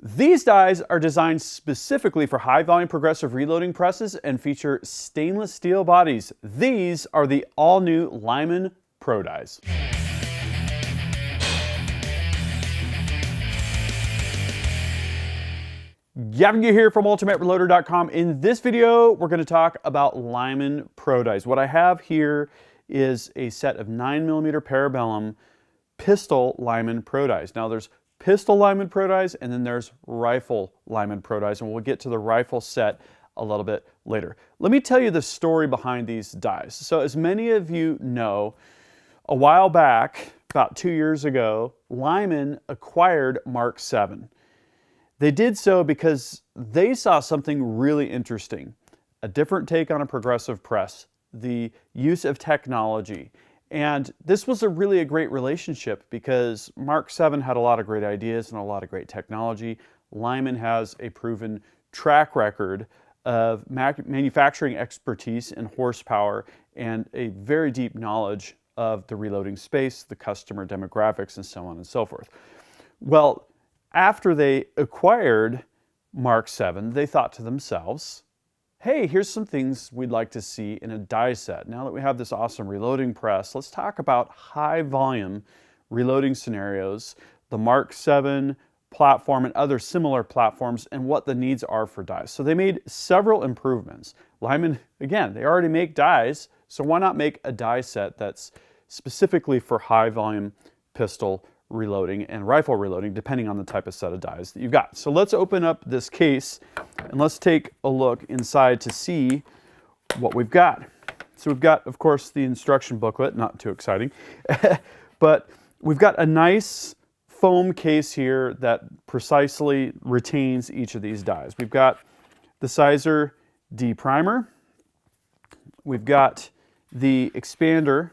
These dies are designed specifically for high volume progressive reloading presses and feature stainless steel bodies. These are the all new Lyman Pro Dies. Gavin here from UltimateReloader.com. In this video, we're going to talk about Lyman Pro Dies. What I have here is a set of 9mm Parabellum pistol Lyman Pro Dies. Now there's pistol Lyman Pro Dies and then there's rifle Lyman Pro Dies, and we'll get to the rifle set a little bit later. Let me tell you the story behind these dies. So as many of you know, a while back, about 2 years ago, Lyman acquired Mark 7. They did so because they saw something really interesting, a different take on a progressive press, the use of technology. And this was really a great relationship because Mark 7 had a lot of great ideas and a lot of great technology. Lyman has a proven track record of manufacturing expertise and horsepower and a very deep knowledge of the reloading space, the customer demographics, and so on and so forth. Well, after they acquired Mark 7, they thought to themselves, hey, here's some things we'd like to see in a die set. Now that we have this awesome reloading press, let's talk about high volume reloading scenarios, the Mark 7 platform and other similar platforms, and what the needs are for dies. So they made several improvements. Lyman, again, they already make dies, so why not make a die set that's specifically for high volume pistol reloading and rifle reloading, depending on the type of set of dies that you've got. So let's open up this case and let's take a look inside to see what we've got. So we've got, of course, the instruction booklet, not too exciting, but we've got a nice foam case here that precisely retains each of these dies. We've got the Sizer D primer. We've got the expander.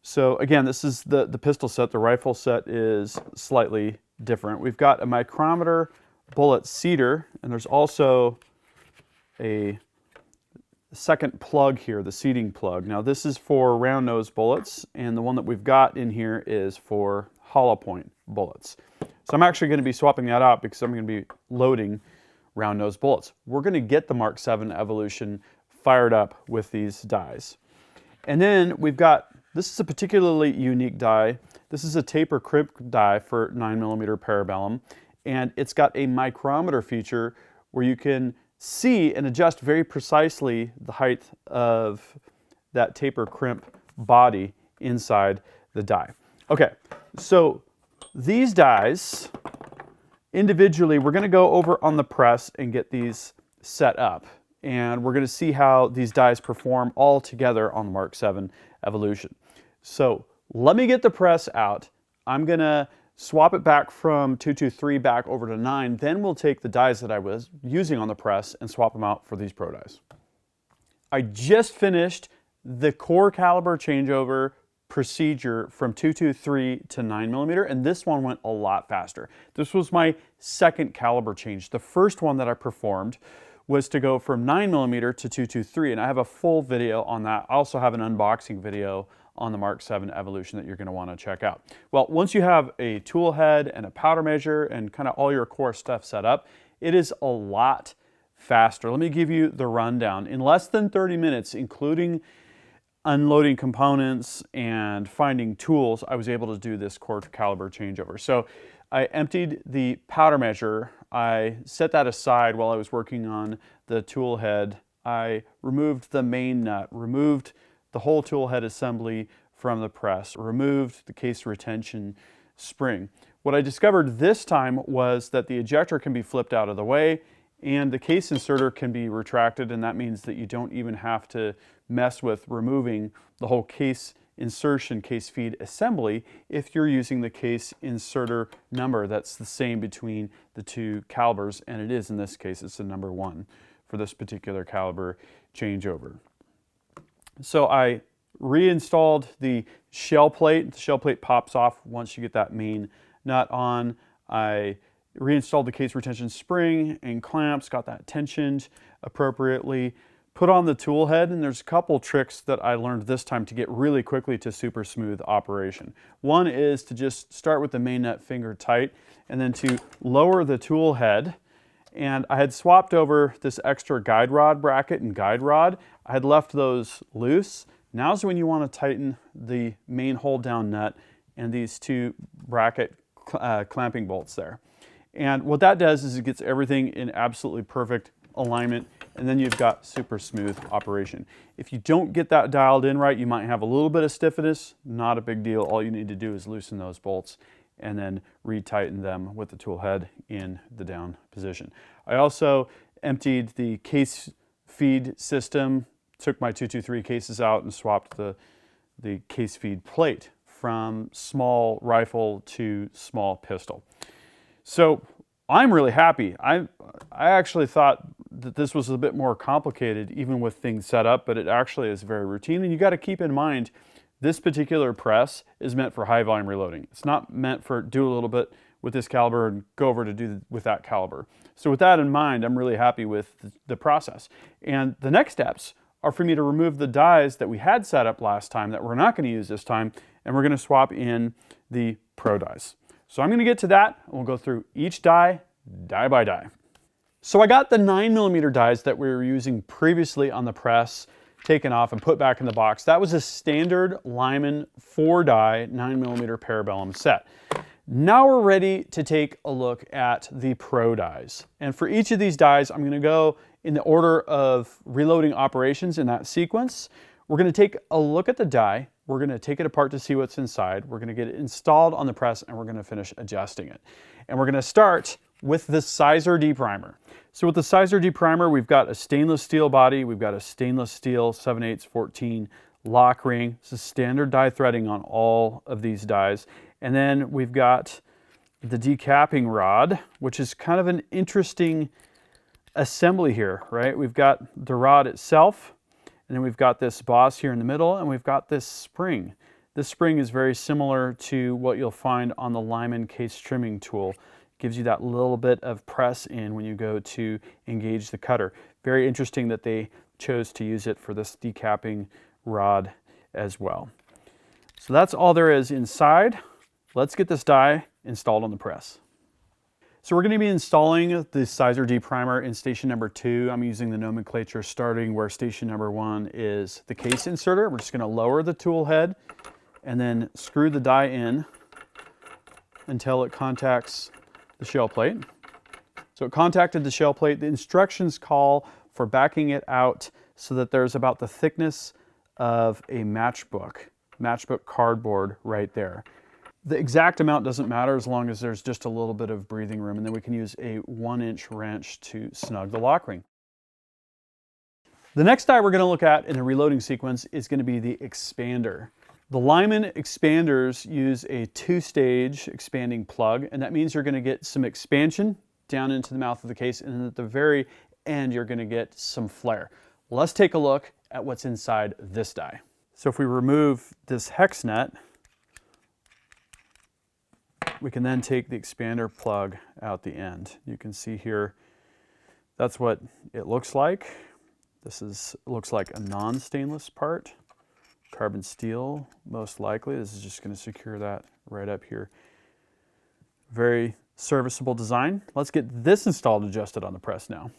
So again, this is the pistol set. The rifle set is slightly different. We've got a micrometer bullet seater, and there's also a second plug here, the seating plug. Now this is for round nose bullets, and the one that we've got in here is for hollow point bullets. So I'm actually going to be swapping that out because I'm going to be loading round nose bullets. We're going to get the Mark 7 Evolution fired up with these dies. And then we've got, this is a particularly unique die. This is a taper crimp die for 9mm Parabellum, and it's got a micrometer feature where you can see and adjust very precisely the height of that taper crimp body inside the die. Okay, so these dies, individually, we're going to go over on the press and get these set up, and we're going to see how these dies perform all together on the Mark 7 Evolution. So let me get the press out. I'm going to swap it back from 223 back over to 9. Then we'll take the dies that I was using on the press and swap them out for these Pro Dies. I just finished the core caliber changeover procedure from 223 to 9mm, and this one went a lot faster. This was my second caliber change. The first one that I performed was to go from 9mm to 223, and I have a full video on that. I also have an unboxing video on the Mark 7 Evolution that you're going to want to check out. Well, once you have a tool head and a powder measure and kind of all your core stuff set up, it is a lot faster. Let me give you the rundown. In less than 30 minutes, including unloading components and finding tools, I was able to do this core caliber changeover. So I emptied the powder measure. I set that aside while I was working on the tool head. I removed the main nut, removed the whole tool head assembly from the press, removed the case retention spring. What I discovered this time was that the ejector can be flipped out of the way and the case inserter can be retracted, and that means that you don't even have to mess with removing the whole case insertion, case feed assembly if you're using the case inserter number that's the same between the two calibers, and it is in this case, it's the number 1 for this particular caliber changeover. So I reinstalled the shell plate. The shell plate pops off once you get that main nut on. I reinstalled the case retention spring and clamps, got that tensioned appropriately, put on the tool head, and there's a couple tricks that I learned this time to get really quickly to super smooth operation. One is to just start with the main nut finger tight, and then to lower the tool head. And I had swapped over this extra guide rod bracket and guide rod. I had left those loose. Now's when you want to tighten the main hold down nut and these two bracket clamping bolts there. And what that does is it gets everything in absolutely perfect alignment, and then you've got super smooth operation. If you don't get that dialed in right, you might have a little bit of stiffness. Not a big deal. All you need to do is loosen those bolts and then retighten them with the tool head in the down position. I also emptied the case feed system, took my 223 cases out and swapped the case feed plate from small rifle to small pistol. So I'm really happy. I actually thought that this was a bit more complicated even with things set up, but it actually is very routine. And you got to keep in mind, this particular press is meant for high volume reloading. It's not meant for do a little bit with this caliber and go over to do with that caliber. So with that in mind, I'm really happy with the process. And the next steps are for me to remove the dies that we had set up last time that we're not going to use this time, and we're going to swap in the Pro dies. So I'm going to get to that, and we'll go through each die by die. So I got the 9mm dies that we were using previously on the press taken off and put back in the box. That was a standard Lyman 4-die 9mm parabellum set. Now we're ready to take a look at the Pro dies. And for each of these dies, I'm going to go in the order of reloading operations in that sequence. We're going to take a look at the die. We're going to take it apart to see what's inside. We're going to get it installed on the press, and we're going to finish adjusting it. And we're going to start with the Sizer deprimer. So with the Sizer deprimer, we've got a stainless steel body. We've got a stainless steel 7/8 14 lock ring. This is standard die threading on all of these dies. And then we've got the decapping rod, which is kind of an interesting assembly here, right? We've got the rod itself, and then we've got this boss here in the middle, and we've got this spring. This spring is very similar to what you'll find on the Lyman case trimming tool. Gives you that little bit of press in when you go to engage the cutter. Very interesting that they chose to use it for this decapping rod as well. So that's all there is inside. Let's get this die installed on the press. So we're going to be installing the Sizer deprimer in station number 2. I'm using the nomenclature starting where station number 1 is the case inserter. We're just going to lower the tool head and then screw the die in until it contacts the shell plate. So it contacted the shell plate. The instructions call for backing it out so that there's about the thickness of a matchbook cardboard right there. The exact amount doesn't matter as long as there's just a little bit of breathing room, and then we can use a 1-inch wrench to snug the lock ring. The next die we're going to look at in the reloading sequence is going to be the expander. The Lyman expanders use a 2-stage expanding plug, and that means you're going to get some expansion down into the mouth of the case, and then at the very end you're going to get some flare. Let's take a look at what's inside this die. So if we remove this hex nut, we can then take the expander plug out the end. You can see here, that's what it looks like. Looks like a non-stainless part. Carbon steel, most likely. This is just going to secure that right up here. Very serviceable design. Let's get this installed and adjusted on the press now.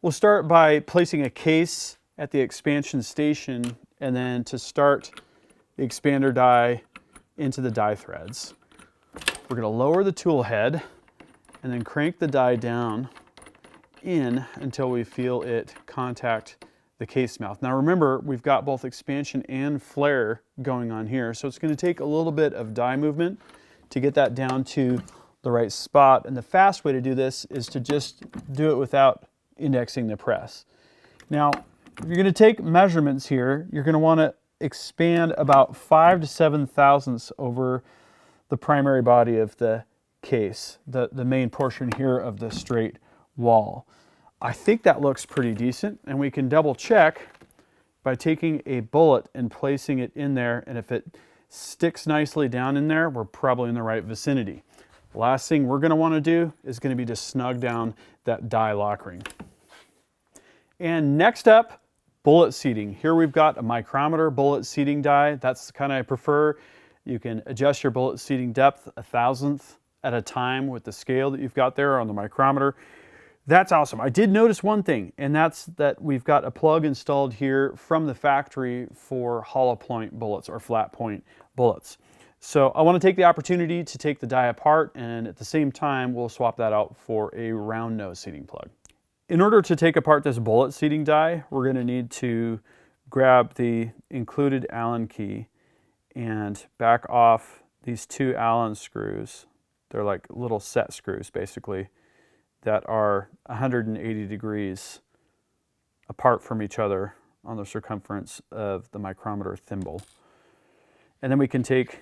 We'll start by placing a case at the expansion station, and then to start the expander die into the die threads. We're going to lower the tool head and then crank the die down in until we feel it contact the case mouth. Now remember, we've got both expansion and flare going on here, so it's going to take a little bit of die movement to get that down to the right spot. And the fast way to do this is to just do it without indexing the press. Now, if you're going to take measurements here, you're going to want to expand about 5 to 7 thousandths over the primary body of the case, the main portion here of the straight wall. I think that looks pretty decent, and we can double check by taking a bullet and placing it in there, and if it sticks nicely down in there, we're probably in the right vicinity. Last thing we're going to want to do is going to be to snug down that die lock ring. And next up, bullet seating. Here we've got a micrometer bullet seating die. That's the kind I prefer. You can adjust your bullet seating depth 1/1000th at a time with the scale that you've got there on the micrometer. That's awesome. I did notice one thing, and that's that we've got a plug installed here from the factory for hollow point bullets or flat point bullets. So I want to take the opportunity to take the die apart, and at the same time we'll swap that out for a round nose seating plug. In order to take apart this bullet seating die, we're going to need to grab the included Allen key and back off these 2 Allen screws. They're like little set screws basically that are 180 degrees apart from each other on the circumference of the micrometer thimble. And then we can take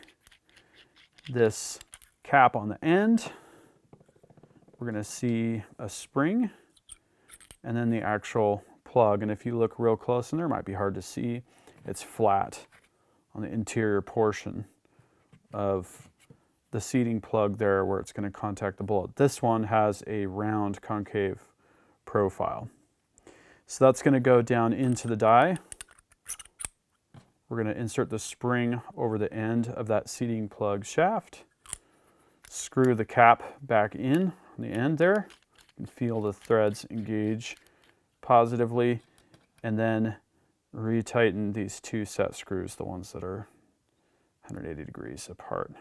this cap on the end. We're going to see a spring and then the actual plug. And if you look real close in there, it might be hard to see, it's flat on the interior portion of the seating plug there where it's going to contact the bullet. This one has a round concave profile. So that's going to go down into the die. We're going to insert the spring over the end of that seating plug shaft. Screw the cap back in on the end there. You can feel the threads engage positively, and then retighten these 2 set screws, the ones that are 180 degrees apart.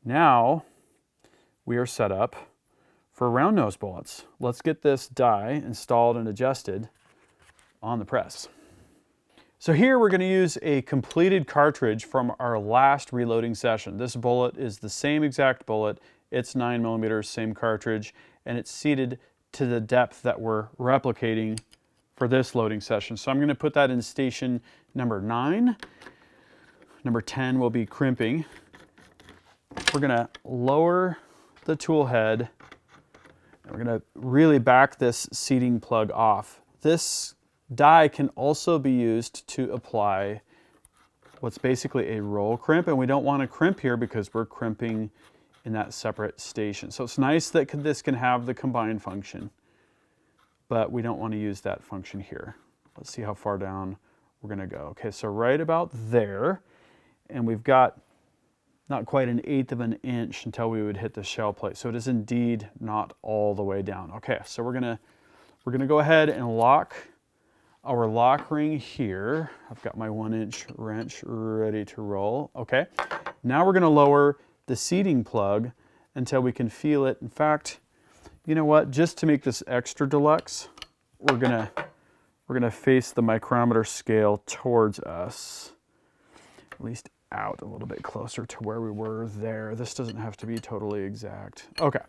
Now we are set up for round nose bullets. Let's get this die installed and adjusted on the press. So here we're going to use a completed cartridge from our last reloading session. This bullet is the same exact bullet. It's 9mm, same cartridge, and it's seated to the depth that we're replicating for this loading session. So I'm going to put that in station number 9. Number 10 will be crimping. We're going to lower the tool head, and we're going to really back this seating plug off. This die can also be used to apply what's basically a roll crimp, and we don't want to crimp here because we're crimping in that separate station. So it's nice that this can have the combine function, but we don't want to use that function here. Let's see how far down we're going to go. Okay, so right about there, and we've got not quite 1/8 of an inch until we would hit the shell plate. So it is indeed not all the way down. Okay, so we're gonna go ahead and lock our lock ring here. I've got my 1-inch wrench ready to roll. Okay, now we're gonna lower the seating plug until we can feel it. In fact, you know what? Just to make this extra deluxe, we're gonna face the micrometer scale towards us, at least out a little bit closer to where we were there. This doesn't have to be totally exact. Okay,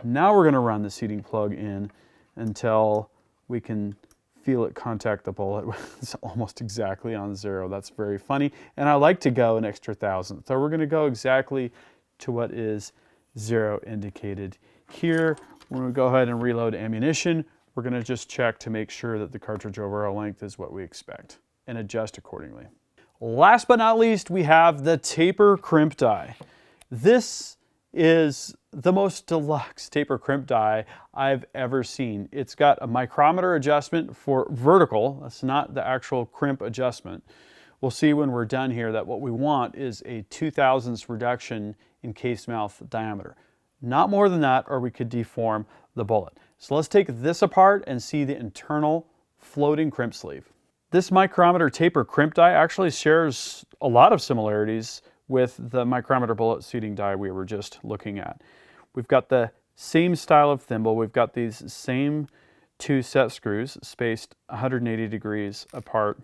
now we're gonna run the seating plug in until we can feel it contact the bullet. It's almost exactly on 0. That's very funny. And I like to go an extra 1/1000th. So we're gonna go exactly to what is 0 indicated here. We're gonna go ahead and reload ammunition. We're gonna just check to make sure that the cartridge overall length is what we expect and adjust accordingly. Last but not least, we have the taper crimp die. This is the most deluxe taper crimp die I've ever seen. It's got a micrometer adjustment for vertical. That's not the actual crimp adjustment. We'll see when we're done here that what we want is a 0.002 reduction in case mouth diameter. Not more than that, or we could deform the bullet. So let's take this apart and see the internal floating crimp sleeve. This micrometer taper crimp die actually shares a lot of similarities with the micrometer bullet seating die we were just looking at. We've got the same style of thimble. We've got these same 2 set screws spaced 180 degrees apart,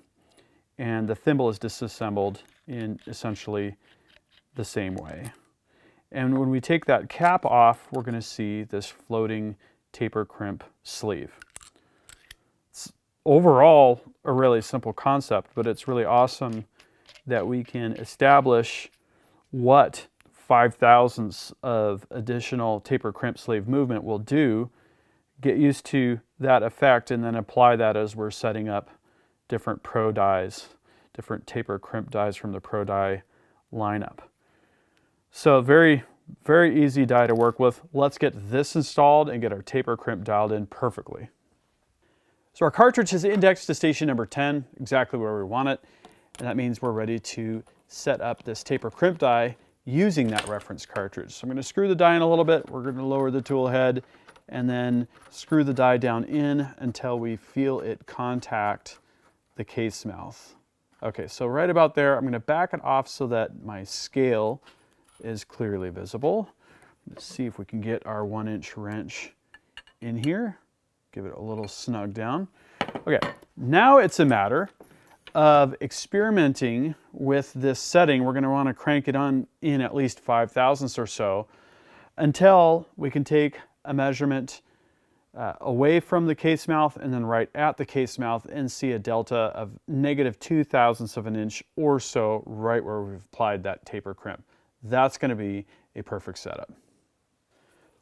and the thimble is disassembled in essentially the same way. And when we take that cap off, we're going to see this floating taper crimp sleeve. It's overall a really simple concept, but it's really awesome that we can establish what 0.005 of additional taper crimp sleeve movement will do, get used to that effect, and then apply that as we're setting up different Pro dies, different taper crimp dies from the Pro die lineup. So very, very easy die to work with. Let's get this installed and get our taper crimp dialed in perfectly. So our cartridge is indexed to station number 10, exactly where we want it. And that means we're ready to set up this taper crimp die using that reference cartridge. So I'm going to screw the die in a little bit. We're going to lower the tool head and then screw the die down in until we feel it contact the case mouth. Okay, so right about there, I'm going to back it off so that my scale is clearly visible. Let's see if we can get our 1-inch wrench in here. Give it a little snug down. Okay, now it's a matter of experimenting with this setting. We're going to want to crank it on in at least 5 thousandths or so until we can take a measurement away from the case mouth and then right at the case mouth and see a delta of -2 thousandths of an inch or so right where we've applied that taper crimp. That's going to be a perfect setup.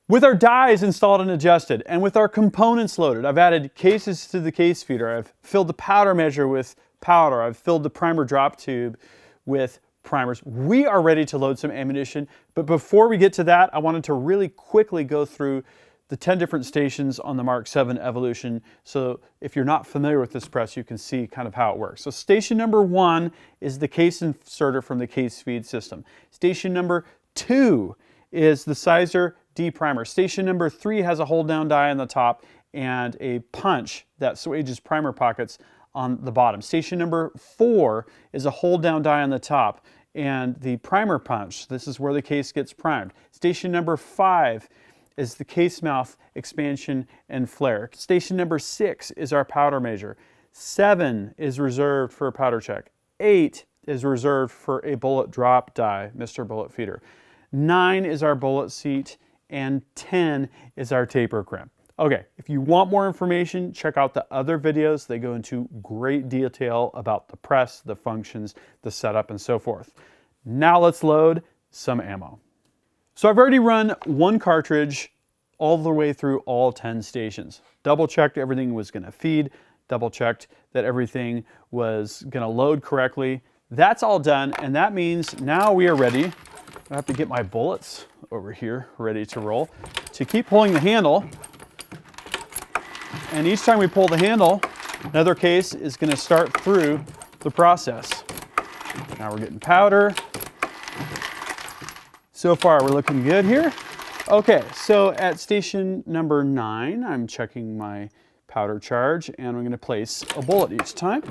With our dies installed and adjusted, and with our components loaded, I've added cases to the case feeder. I've filled the powder measure with powder. I've filled the primer drop tube with primers. We are ready to load some ammunition, but before we get to that, I wanted to really quickly go through the 10 different stations on the Mark 7 Evolution. So if you're not familiar with this press, you can see kind of how it works. So station number 1 is the case inserter from the case feed system. Station number 2 is the sizer deprimer. Station number 3 has a hold down die on the top and a punch that swages primer pockets on the bottom. Station number 4 is a hold down die on the top and the primer punch. This is where the case gets primed. Station number 5 is the case mouth expansion and flare. Station number 6 is our powder measure. 7 is reserved for a powder check. 8 is reserved for a bullet drop die, Mr. Bullet Feeder. 9 is our bullet seat, and 10 is our taper crimp. Okay, if you want more information, check out the other videos. They go into great detail about the press, the functions, the setup, and so forth. Now let's load some ammo. So I've already run one cartridge all the way through all 10 stations. Double checked everything was gonna feed, double checked that everything was gonna load correctly. That's all done, and that means now we are ready. I have to get my bullets over here ready to roll. To keep pulling the handle, and each time we pull the handle, another case is going to start through the process. Now we're getting powder. So far we're looking good here. Okay, so at station number 9, I'm checking my powder charge and I'm going to place a bullet each time.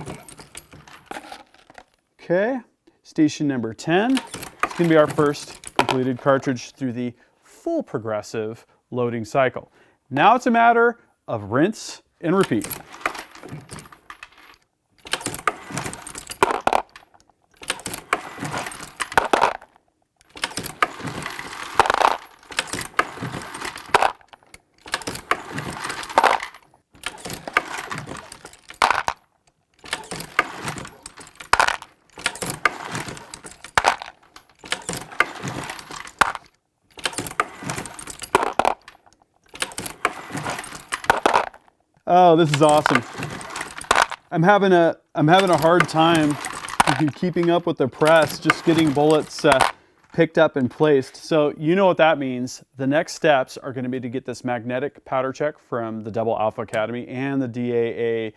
Okay, station number 10. It's going to be our first completed cartridge through the full progressive loading cycle. Now it's a matter of rinse and repeat. Oh, this is awesome. I'm having a hard time keeping up with the press, just getting bullets picked up and placed. So you know what that means. The next steps are going to be to get this magnetic powder check from the Double Alpha Academy and the DAA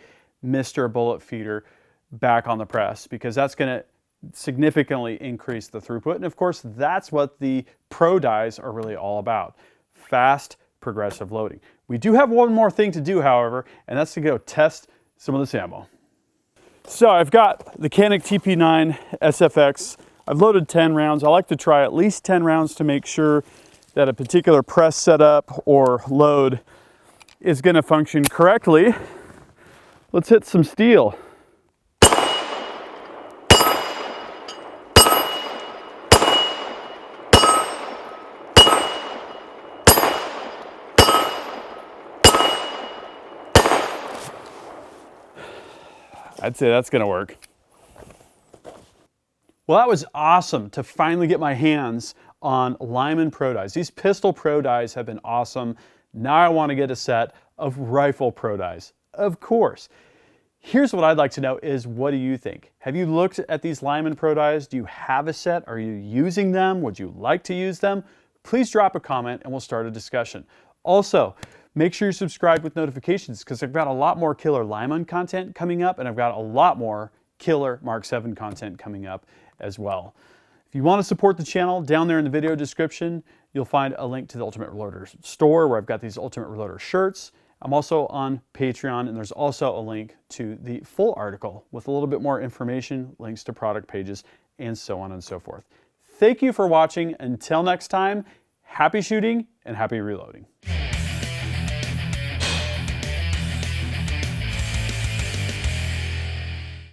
Mr. Bullet Feeder back on the press, because that's going to significantly increase the throughput. And of course, that's what the Pro Dies are really all about. Fast, progressive loading. We do have one more thing to do, however, and that's to go test some of this ammo. So I've got the Canik TP9 SFX. I've loaded 10 rounds. I like to try at least 10 rounds to make sure that a particular press setup or load is going to function correctly. Let's hit some steel. I'd say that's gonna work. Well, that was awesome to finally get my hands on Lyman Pro Dies. These pistol Pro Dies have been awesome. Now I want to get a set of rifle Pro Dies, of course. Here's what I'd like to know is, what do you think? Have you looked at these Lyman Pro Dies? Do you have a set? Are you using them? Would you like to use them? Please drop a comment and we'll start a discussion. Also, Make sure you're subscribed with notifications because I've got a lot more killer Lyman content coming up, and I've got a lot more killer Mark 7 content coming up as well. If you want to support the channel, down there in the video description, you'll find a link to the Ultimate Reloader store where I've got these Ultimate Reloader shirts. I'm also on Patreon, and there's also a link to the full article with a little bit more information, links to product pages, and so on and so forth. Thank you for watching. Until next time, happy shooting and happy reloading.